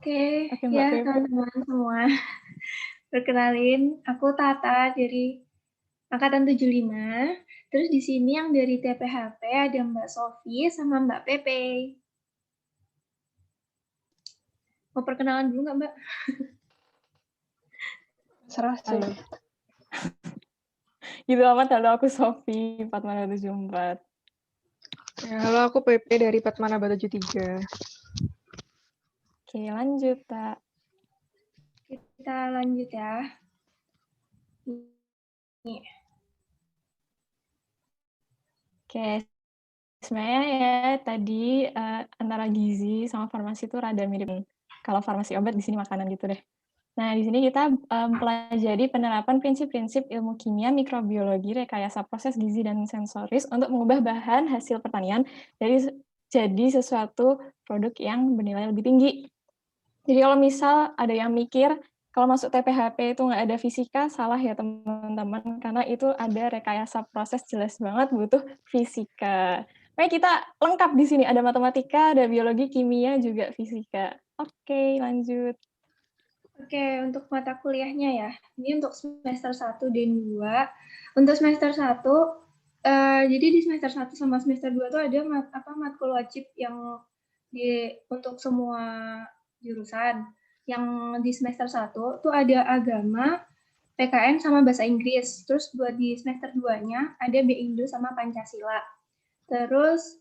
Oke, Mbak ya Pepe. teman-teman semua. Perkenalin, aku Tata dari angkatan 75. Terus di sini yang dari TPHP ada Mbak Sofi sama Mbak Pepe. Mau perkenalan dulu nggak, Mbak? Serah sih. Halo. Gitu amat, halo, aku Sofi, 4774. Ya, halo, aku Pepe dari Patmana 73. Oke, lanjut, Kak. Kita lanjut ya. Nih. Oke, sebenarnya ya tadi antara gizi sama farmasi itu rada mirip. Kalau farmasi obat, di sini makanan gitu deh. Nah, di sini kita pelajari penerapan prinsip-prinsip ilmu kimia, mikrobiologi, rekayasa proses gizi dan sensoris untuk mengubah bahan hasil pertanian jadi sesuatu produk yang bernilai lebih tinggi. Jadi kalau misal ada yang mikir, kalau masuk TPHP itu nggak ada fisika, salah ya teman-teman, karena itu ada rekayasa proses, jelas banget butuh fisika. Nah, kita lengkap di sini, ada matematika, ada biologi, kimia, juga fisika. Oke, lanjut. Oke, untuk mata kuliahnya ya. Ini untuk semester 1 dan 2. Untuk semester 1, jadi di semester 1 sama semester 2 tuh ada matkul wajib yang untuk semua jurusan. Yang di semester 1 tuh ada agama, PKN sama bahasa Inggris. Terus buat di semester 2-nya ada B-Indo sama Pancasila. Terus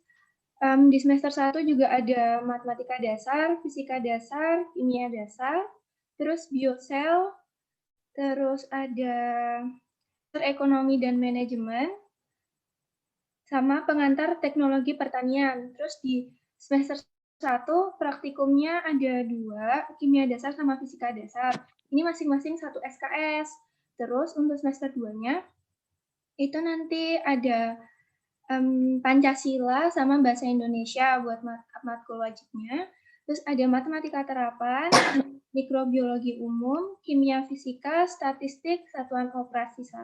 di semester 1 juga ada matematika dasar, fisika dasar, kimia dasar, terus biosel, terus ada ekonomi dan manajemen, sama pengantar teknologi pertanian. Terus di semester 1 praktikumnya ada 2, kimia dasar sama fisika dasar. Ini masing-masing 1 SKS. Terus untuk semester 2-nya itu nanti ada Pancasila sama bahasa Indonesia buat matkul wajibnya. Terus ada matematika terapan, mikrobiologi umum, kimia fisika, statistik, satuan operasi 1,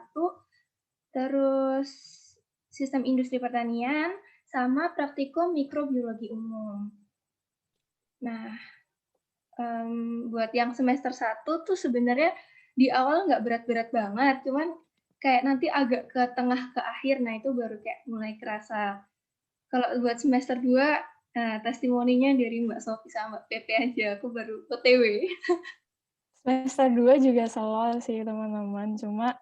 terus sistem industri pertanian, sama praktikum mikrobiologi umum. Nah, buat yang semester 1 tuh sebenarnya di awal nggak berat-berat banget, cuman kayak nanti agak ke tengah ke akhir, nah itu baru kayak mulai kerasa. Kalau buat semester 2, testimoninya dari Mbak Sofi sama Mbak Pepe aja, aku baru OTW. Semester 2 juga slow sih teman-teman, cuma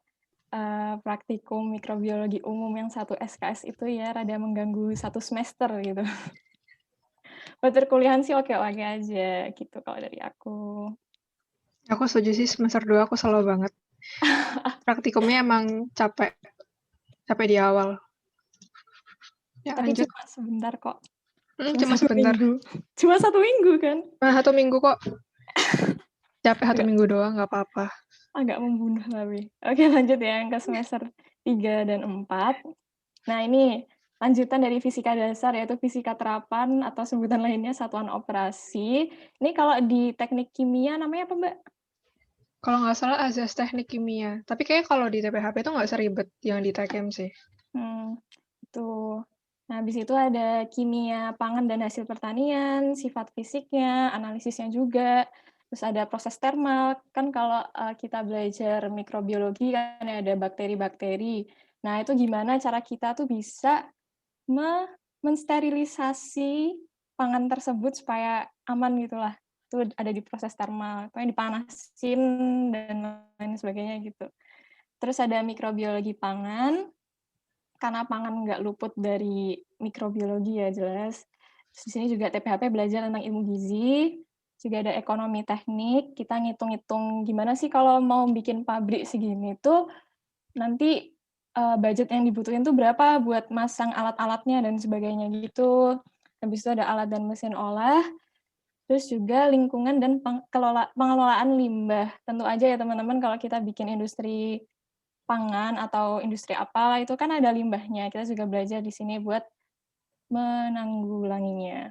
praktikum mikrobiologi umum yang 1 SKS itu ya rada mengganggu 1 semester gitu. Buat perkuliahan sih oke-oke aja gitu kalau dari aku. Aku setuju sih, semester 2 aku slow banget. Praktikumnya emang capek di awal. Ya, Tapi lanjut. cuma sebentar kok. Cuma sebentar. Cuma 1 minggu kan? 1 minggu kok. Capek 1 minggu doang, nggak apa-apa. Agak membunuh tapi. Oke, lanjut ya yang ke semester 3 dan 4. Nah, ini lanjutan dari fisika dasar, yaitu fisika terapan atau sebutan lainnya satuan operasi. Ini kalau di teknik kimia namanya apa, Mbak? Kalau nggak salah azas teknik kimia. Tapi kayaknya kalau di TPHP itu nggak seribet yang di Tekem sih. Itu. Nah, habis itu ada kimia pangan dan hasil pertanian, sifat fisiknya, analisisnya juga. Terus ada proses termal. Kan kalau kita belajar mikrobiologi kan ada bakteri-bakteri. Nah, itu gimana cara kita tuh bisa mensterilisasi pangan tersebut supaya aman gitulah. Itu ada di proses termal, pokoknya dipanasin dan lain sebagainya gitu. Terus ada mikrobiologi pangan, karena pangan nggak luput dari mikrobiologi ya jelas. Terus di sini juga TPHP belajar tentang ilmu gizi, juga ada ekonomi teknik, kita ngitung-ngitung gimana sih kalau mau bikin pabrik segini tuh nanti budget yang dibutuhin tuh berapa buat masang alat-alatnya dan sebagainya gitu. Habis itu ada alat dan mesin olah, terus juga lingkungan dan pengelolaan limbah. Tentu aja ya teman-teman kalau kita bikin industri pangan atau industri apalah itu kan ada limbahnya. Kita juga belajar di sini buat menanggulanginya.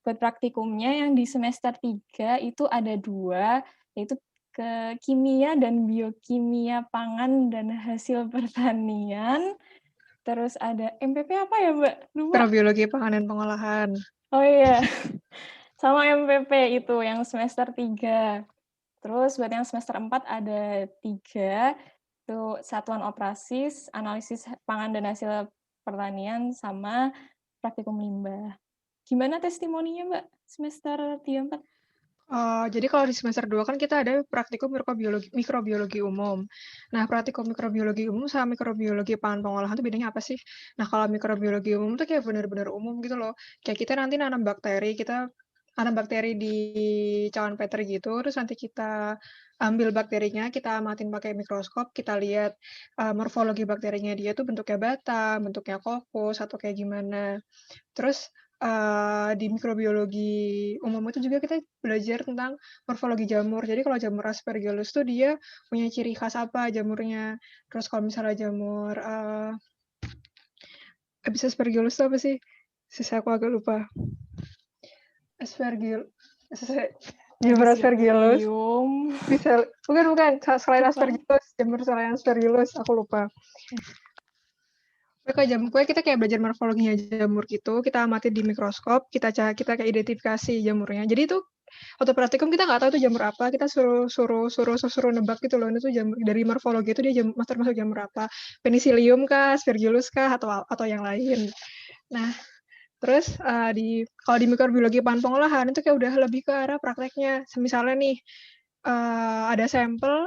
Buat praktikumnya yang di semester 3 itu ada 2, yaitu ke kimia dan biokimia pangan dan hasil pertanian. Terus ada MPP apa ya, Mbak? Lupa. Mikrobiologi pangan dan pengolahan. Oh iya. Sama MPP itu yang semester 3. Terus buat yang semester 4 ada 3, itu satuan operasi, analisis pangan dan hasil pertanian, sama praktikum limbah. Gimana testimoninya, Mbak, semester 3, 4? Jadi kalau di semester 2 kan kita ada praktikum mikrobiologi umum. Nah, praktikum mikrobiologi umum sama mikrobiologi pangan pengolahan itu bedanya apa sih? Nah, kalau mikrobiologi umum tuh kayak benar-benar umum gitu loh. Kayak kita nanti nanam bakteri di cawan Petri gitu, terus nanti kita ambil bakterinya, kita amatin pakai mikroskop, kita lihat morfologi bakterinya dia tuh bentuknya bata, bentuknya kokos, atau kayak gimana. Terus di mikrobiologi umum itu juga kita belajar tentang morfologi jamur. Jadi kalau jamur Aspergillus tuh dia punya ciri khas apa jamurnya. Terus kalau misalnya jamur habis Aspergillus itu apa sih? Sisa aku agak lupa. Jamur Aspergillus. Episodium. Bisa bukan selain Aspergillus, jamur selain Aspergillus aku lupa. Kue kita kayak belajar morfologinya jamur gitu, kita amati di mikroskop, kita kayak identifikasi jamurnya. Jadi itu waktu praktikum kita nggak tahu itu jamur apa, kita suruh nebak gitu loh, itu jamur dari morfologi itu dia termasuk jamur apa, penicillium kah, aspergillus kah, atau yang lain. Nah, terus kalau di mikrobiologi bahan pengolahan itu kayak udah lebih ke arah prakteknya. Misalnya nih ada sampel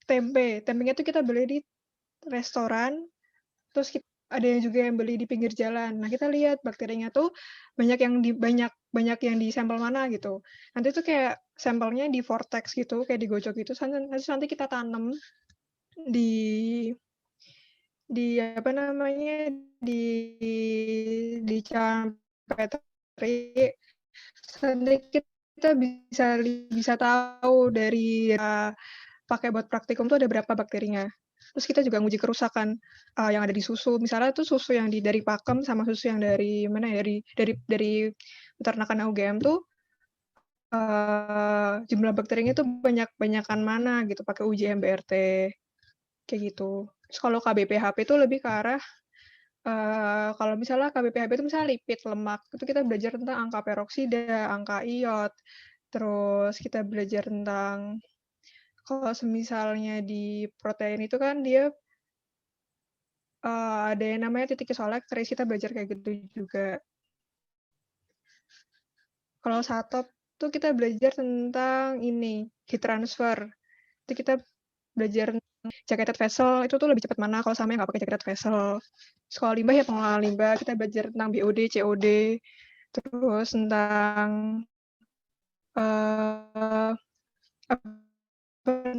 tempenya tuh kita beli di restoran, terus ada yang juga yang beli di pinggir jalan. Nah, kita lihat bakterinya tuh banyak yang di sampel mana gitu. Nanti tuh kayak sampelnya di vortex gitu, kayak digocok gitu. Nanti kita tanam di apa namanya di cawan Petri. Nanti kita bisa tahu dari pakai buat praktikum tuh ada berapa bakterinya. Terus kita juga nguji kerusakan yang ada di susu. Misalnya tuh susu yang dari pakem sama susu yang dari mana ya, dari peternakan UGM tuh jumlah bakterinya tuh banyakan mana gitu pakai uji MBRT kayak gitu. Terus kalau KBPHP itu lebih ke arah kalau misalnya KBPHP itu misalnya lipid, lemak, itu kita belajar tentang angka peroksida, angka iod, terus kita belajar tentang kalau misalnya di protein itu kan dia ada yang namanya titik isolectris, kita belajar kayak gitu juga. Kalau satop tuh kita belajar tentang ini, heat transfer. Itu kita belajar jacketed vessel, itu tuh lebih cepat mana kalau sama yang nggak pakai jacketed vessel. Sekolah limbah ya pengolahan limbah, kita belajar tentang BOD, COD, terus tentang apa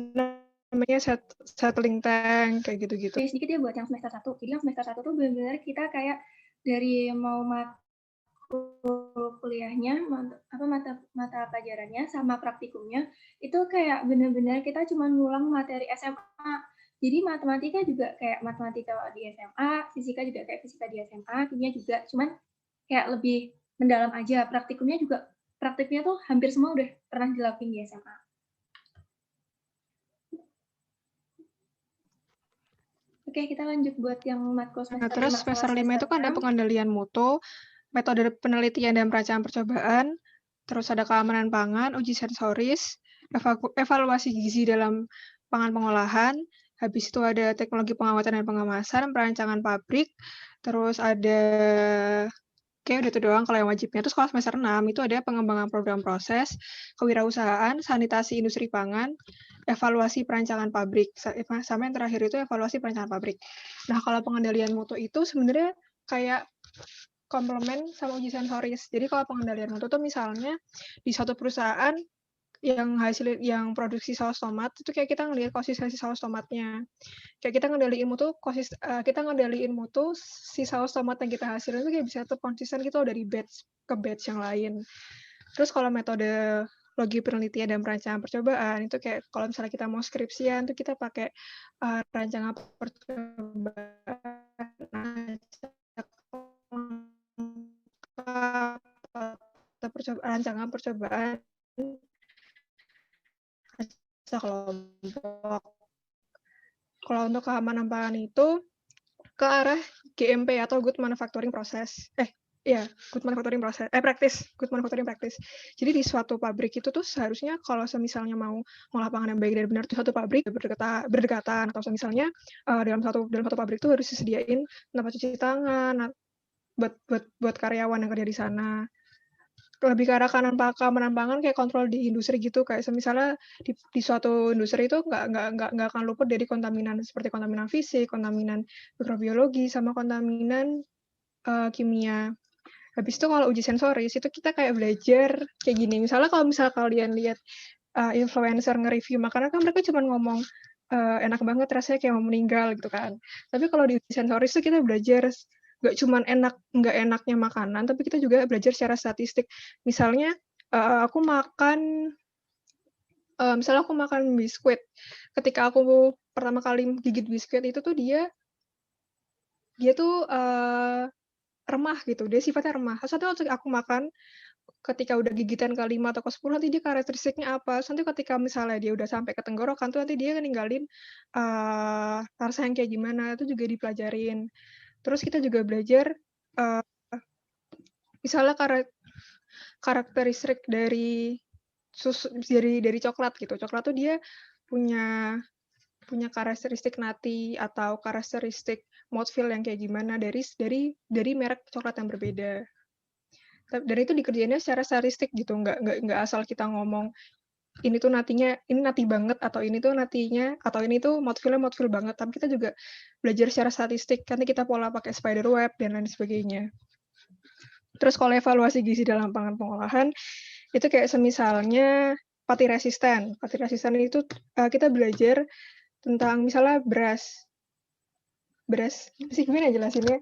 namanya settling tank kayak gitu-gitu. Sedikit ya buat yang semester 1. Jadi yang semester 1 tuh benar-benar kita kayak dari mau kuliahnya, mata pelajarannya sama praktikumnya itu kayak benar-benar kita cuma ngulang materi SMA. Jadi matematika juga kayak matematika di SMA, fisika juga kayak fisika di SMA, kimia juga, cuman kayak lebih mendalam aja. Praktiknya tuh hampir semua udah pernah dilakuin di SMA. Oke, kita lanjut buat yang matkul semester 5. Terus semester 5 itu kan ada pengendalian mutu, metode penelitian dan perancangan percobaan, terus ada keamanan pangan, uji sensoris, evaluasi gizi dalam pangan pengolahan, habis itu ada teknologi pengawatan dan pengemasan, perancangan pabrik, terus ada kayak udah itu doang kalau yang wajibnya. Terus kalau semester 6 itu ada pengembangan program proses, kewirausahaan, sanitasi industri pangan, evaluasi perancangan pabrik, sama yang terakhir itu evaluasi perancangan pabrik. Nah, kalau pengendalian mutu itu sebenarnya kayak komplement sama uji sensoris. Jadi kalau pengendalian mutu tuh misalnya di suatu perusahaan yang produksi saus tomat itu kayak kita ngelihat konsistensi saus tomatnya. Kayak kita ngedaliin mutu si saus tomat yang kita hasilin itu kayak bisa tuh konsisten gitu dari batch ke batch yang lain. Terus kalau metode logi penelitian dan perancangan percobaan itu kayak kalau misalnya kita mau skripsian tuh kita pakai rancangan percobaan kelompok. Kalau untuk keamanan pangan itu ke arah GMP atau Good Manufacturing Process. good manufacturing practice. Jadi di suatu pabrik itu tuh seharusnya kalau misalnya mau ngolah pangan yang baik dan benar, tuh satu pabrik berdekatan atau misalnya dalam satu pabrik itu harus disediain tempat cuci tangan buat karyawan yang kerja di sana. Lebih ke arah keamanan pangan kayak kontrol di industri gitu, kayak misalnya di suatu industri itu nggak akan luput dari kontaminan seperti kontaminan fisik, kontaminan mikrobiologi, sama kontaminan kimia. Habis itu kalau uji sensoris itu kita kayak belajar kayak gini. Misalnya kalau kalian lihat influencer nge-review makanan kan mereka cuma ngomong enak banget rasanya kayak mau meninggal gitu kan. Tapi kalau di uji sensoris itu kita belajar nggak cuma nggak enaknya makanan, tapi kita juga belajar secara statistik. Misalnya aku makan biskuit. Ketika aku pertama kali gigit biskuit itu tuh dia tuh remah gitu, dia sifatnya remah. Terus nanti aku makan, ketika udah gigitan ke-5 atau ke-10 nanti dia karakteristiknya apa. Terus nanti ketika misalnya dia udah sampai ke tenggorokan tuh nanti dia ninggalin rasa yang kayak gimana, itu juga dipelajarin. Terus kita juga belajar misalnya karakteristik dari susu dari coklat gitu. Coklat tuh dia punya karakteristik nati atau karakteristik mouthfeel yang kayak gimana dari merek coklat yang berbeda. Dan itu dikerjainnya secara statistik gitu, nggak asal kita ngomong ini tuh ini nati banget atau ini tuh natinya atau ini tuh mouthfeel banget, tapi kita juga belajar secara statistik, nanti kita pola pakai spider web dan lain sebagainya. Terus kalau evaluasi gizi dalam pangan pengolahan itu kayak semisalnya pati resisten itu kita belajar tentang misalnya beras sih gimana jelasinnya,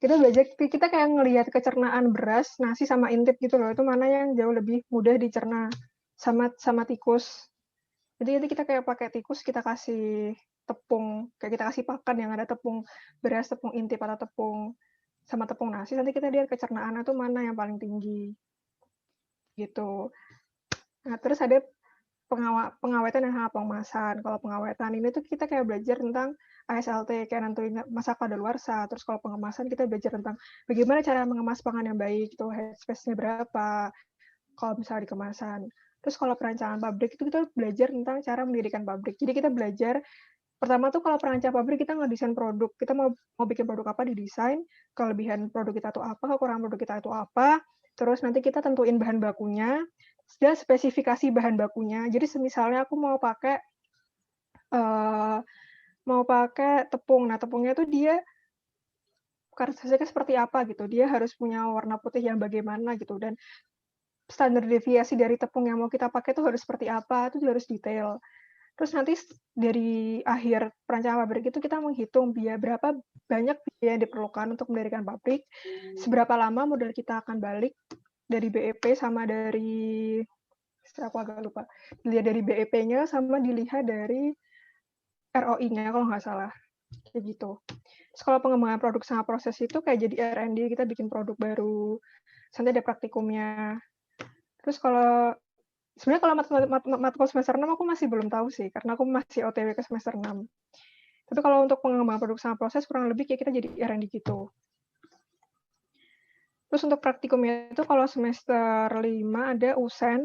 kita kayak ngelihat kecernaan beras, nasi sama intip gitu loh, itu mana yang jauh lebih mudah dicerna sama tikus. Jadi kita kayak pakai tikus, kita kasih tepung, kayak kita kasih pakan yang ada tepung beras, tepung intip atau sama tepung nasi, nanti kita lihat kecernaan itu mana yang paling tinggi gitu. Nah, terus ada pengawetan dan pengemasan. Kalau pengawetan ini tuh kita kayak belajar tentang ASLT, kayak nentuin masa kadaluarsa. Terus kalau pengemasan kita belajar tentang bagaimana cara mengemas pangan yang baik, itu headspace-nya berapa, kalau misalnya di kemasan. Terus kalau perancangan pabrik itu kita belajar tentang cara mendirikan pabrik. Jadi kita belajar, pertama tuh kalau perancang pabrik kita ngedesain produk, kita mau bikin produk apa didesain, kelebihan produk kita itu apa, kekurangan produk kita itu apa, terus nanti kita tentuin bahan bakunya, dan spesifikasi bahan bakunya. Jadi misalnya aku mau pakai tepung. Nah, tepungnya tuh dia karakteristiknya seperti apa gitu. Dia harus punya warna putih yang bagaimana gitu, dan standar deviasi dari tepung yang mau kita pakai itu harus seperti apa, itu juga harus detail. Terus nanti dari akhir perancangan pabrik itu kita menghitung berapa banyak biaya yang diperlukan untuk mendirikan pabrik, seberapa lama modal kita akan balik dari BEP sama dari, aku agak lupa, dilihat dari BEP-nya sama dilihat dari ROI-nya kalau nggak salah, kayak gitu. Terus kalau pengembangan produk sama proses itu kayak jadi R&D, kita bikin produk baru, nanti ada praktikumnya. Terus sebenarnya kalau matkul semester 6 aku masih belum tahu sih, karena aku masih OTW ke semester 6. Tapi kalau untuk pengembangan produk sama proses, kurang lebih kayak kita jadi R&D gitu. Terus untuk praktikumnya itu kalau semester 5 ada USEN,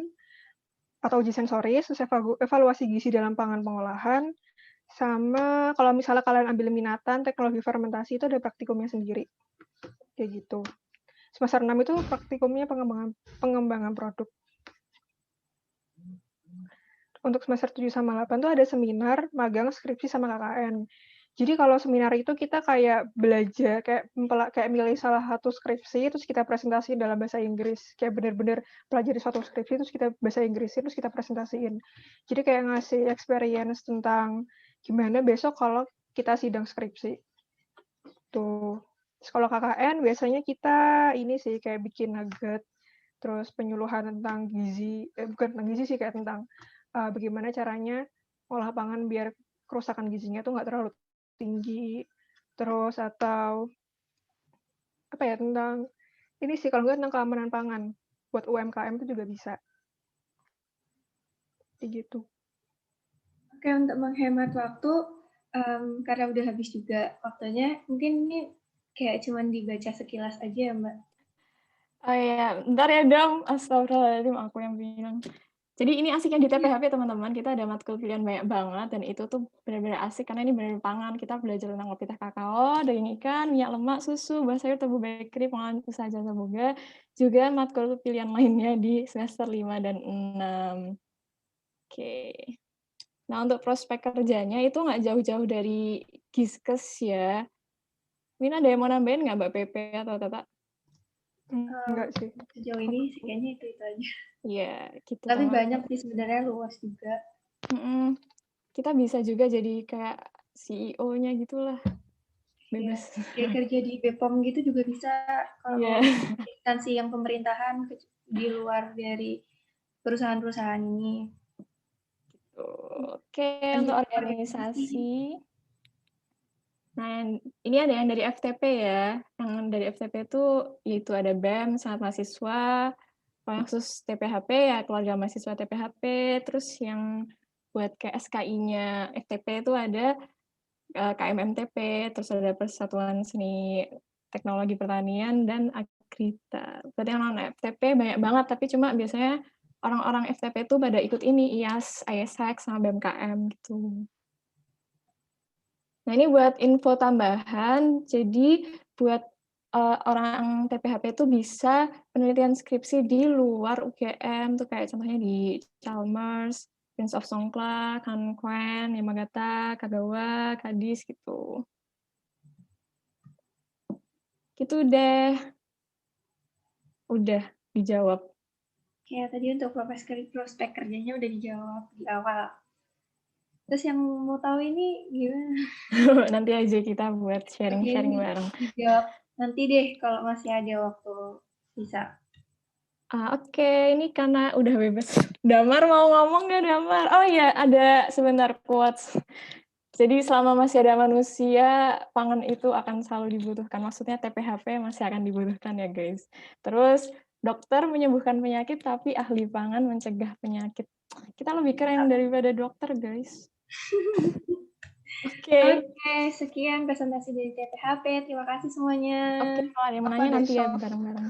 atau uji sensoris, terus evaluasi gizi dalam pangan pengolahan, sama kalau misalnya kalian ambil minatan, teknologi fermentasi itu ada praktikumnya sendiri. Kayak gitu. Semester 6 itu praktikumnya pengembangan produk. Untuk semester 7 sama 8 tuh ada seminar, magang, skripsi, sama KKN. Jadi kalau seminar itu kita kayak belajar, kayak milih salah satu skripsi, terus kita presentasi dalam bahasa Inggris. Kayak benar-benar pelajari suatu skripsi, terus kita bahasa Inggrisin, terus kita presentasiin. Jadi kayak ngasih experience tentang gimana besok kalau kita sidang skripsi. Tuh. Terus kalau KKN biasanya kita ini sih kayak bikin nugget, terus penyuluhan tentang gizi, bukan tentang gizi sih, kayak tentang bagaimana caranya olah pangan biar kerusakan gizinya tuh nggak terlalu tinggi. Terus atau apa ya, tentang ini sih, kalau nggak tentang keamanan pangan buat UMKM itu juga bisa. Kayak gitu. Oke, untuk menghemat waktu, karena udah habis juga waktunya, mungkin ini kayak cuman dibaca sekilas aja ya, Mbak. Oh iya, bentar ya Dam, astagfirullahaladzim aku yang bilang. Jadi ini asiknya di TPHP teman-teman, kita ada matkul pilihan banyak banget dan itu tuh benar-benar asik karena ini benar-benar pangan. Kita belajar tentang kopi teh kakao, daging ikan, minyak lemak, susu, buah sayur, tebu bakery, pengolahan usaha jasa boga, juga matkul pilihan lainnya di semester 5 dan 6. Oke. Nah, untuk prospek kerjanya itu nggak jauh-jauh dari Giskes ya. Mina ada yang mau nambahin nggak Mbak Pepe atau Tata? Enggak sih. Sejauh ini sih kayaknya itu aja. Iya, gitu Tapi teman. banyak sih sebenarnya, luas juga. Kita bisa juga jadi kayak CEO-nya gitulah, bebas. Kayak kerja di BPOM gitu juga bisa kalau instansi yang pemerintahan di luar dari perusahaan-perusahaan ini. Oke, untuk organisasi. Nah, ini ada yang dari FTP ya. Yang dari FTP itu yaitu ada BEM, Senat Mahasiswa, kalau yang khusus TPHP ya keluarga mahasiswa TPHP, terus yang buat kayak SKI-nya FTP itu ada KMMTP, terus ada Persatuan Seni Teknologi Pertanian dan Agrita. Berarti yang non FTP banyak banget, tapi cuma biasanya orang-orang FTP itu pada ikut ini IAS, ISEC sama BMKM gitu. Nah, ini buat info tambahan. Jadi buat orang TPHP itu bisa penelitian skripsi di luar UGM, tuh kayak contohnya di Chalmers, Prince of Songkla, Kankwen, Yamagata, Kagawa, Kadis gitu. Gitu deh. Udah dijawab. Kayak tadi untuk prospek kerjanya udah dijawab di awal. Terus yang mau tahu ini gimana? Nanti aja kita buat sharing-sharing bareng. Dijawab nanti deh kalau masih ada waktu bisa. Oke, ini karena udah bebas. Damar mau ngomong nggak, Damar? Oh iya, ada sebentar quotes. Jadi selama masih ada manusia, pangan itu akan selalu dibutuhkan. Maksudnya TPHP masih akan dibutuhkan ya, guys. Terus, dokter menyembuhkan penyakit, tapi ahli pangan mencegah penyakit. Kita lebih keren daripada dokter, guys. Oke, sekian presentasi dari TPHP. Terima kasih semuanya. kalau ada yang mau nanya nanti ya bareng-bareng.